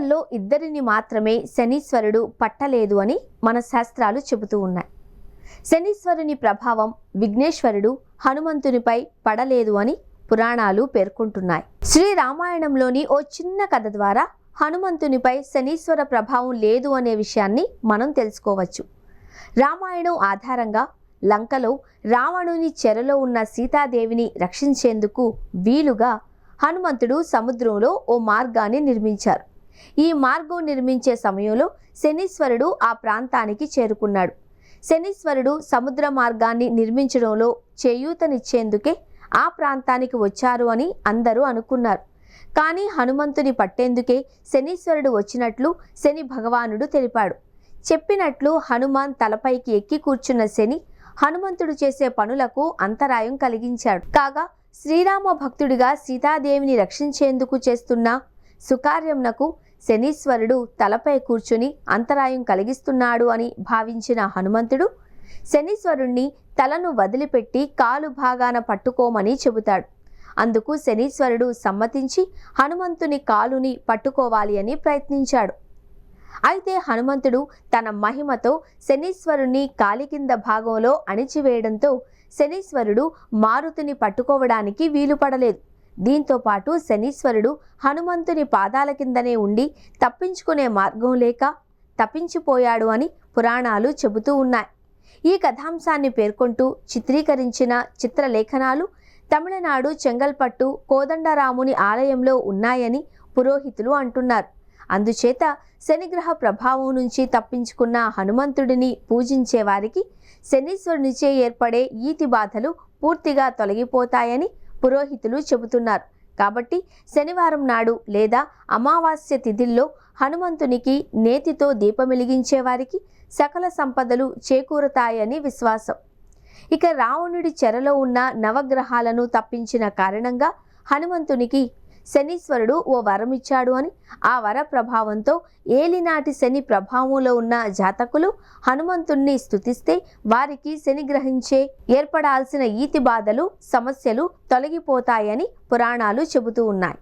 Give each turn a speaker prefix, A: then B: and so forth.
A: దేవతల్లో ఇద్దరిని మాత్రమే శనీశ్వరుడు పట్టలేదు అని మన శాస్త్రాలు చెబుతూ ఉన్నాయి. శనీశ్వరుని ప్రభావం విఘ్నేశ్వరుడు హనుమంతునిపై పడలేదు అని పురాణాలు పేర్కొంటున్నాయి. శ్రీరామాయణంలోని ఓ చిన్న కథ ద్వారా హనుమంతునిపై శనీశ్వర ప్రభావం లేదు అనే విషయాన్ని మనం తెలుసుకోవచ్చు. రామాయణం ఆధారంగా లంకలో రావణుని చెరలో ఉన్న సీతాదేవిని రక్షించేందుకు వీలుగా హనుమంతుడు సముద్రంలో ఓ మార్గాన్ని నిర్మించారు. ఈ మార్గం నిర్మించే సమయంలో శనీశ్వరుడు ఆ ప్రాంతానికి చేరుకున్నాడు. శనీశ్వరుడు సముద్ర మార్గాన్ని నిర్మించడంలో చేయూతనిచ్చేందుకే ఆ ప్రాంతానికి వచ్చారు అని అందరూ అనుకున్నారు. కానీ హనుమంతుని పట్టేందుకే శనీశ్వరుడు వచ్చినట్లు శని భగవానుడు తెలిపాడు. చెప్పినట్లు హనుమాన్ తలపైకి ఎక్కి కూర్చున్న శని హనుమంతుడు చేసే పనులకు అంతరాయం కలిగించాడు. కాగా శ్రీరామ భక్తుడిగా సీతాదేవిని రక్షించేందుకు చేస్తున్న సుకార్యంనకు శనీశ్వరుడు తలపై కూర్చుని అంతరాయం కలిగిస్తున్నాడు అని భావించిన హనుమంతుడు శనీశ్వరుణ్ణి తలను వదిలిపెట్టి కాలు భాగాన పట్టుకోమని చెబుతాడు. అందుకు శనీశ్వరుడు సమ్మతించి హనుమంతుని కాలుని పట్టుకోవాలి అని ప్రయత్నించాడు. అయితే హనుమంతుడు తన మహిమతో శనీశ్వరుని కాలి కింద భాగంలో అణిచివేయడంతో శనీశ్వరుడు మారుతిని పట్టుకోవడానికి వీలు పడలేదు. దీంతో పాటు శనీశ్వరుడు హనుమంతుని పాదాల కిందనే ఉండి తప్పించుకునే మార్గం లేక తప్పించిపోయాడు అని పురాణాలు చెబుతూ ఉన్నాయి. ఈ కథాంశాన్ని పేర్కొంటూ చిత్రీకరించిన చిత్రలేఖనాలు తమిళనాడు చెంగల్పట్టు కోదండరాముని ఆలయంలో ఉన్నాయని పురోహితులు అంటున్నారు. అందుచేత శనిగ్రహ ప్రభావం నుంచి తప్పించుకున్న హనుమంతుడిని పూజించే వారికి శనీశ్వరునిచే ఏర్పడే ఈతి బాధలు పూర్తిగా తొలగిపోతాయని పురోహితులు చెబుతున్నారు. కాబట్టి శనివారం నాడు లేదా అమావాస్య తిథిల్లో హనుమంతునికి నేతితో దీపమెలిగించే వారికి సకల సంపదలు చేకూరుతాయని విశ్వాసం. ఇక రావణుడి చెరలో ఉన్న నవగ్రహాలను తప్పించిన కారణంగా హనుమంతునికి శనీశ్వరుడు ఓ వరం ఇచ్చాడు అని, ఆ వర ప్రభావంతో ఏలినాటి శని ప్రభావంలో ఉన్న జాతకులు హనుమంతుణ్ణి స్తుతిస్తే వారికి శని గ్రహించే ఏర్పడాల్సిన ఈతి బాధలు సమస్యలు తొలగిపోతాయని పురాణాలు చెబుతూ ఉన్నాయి.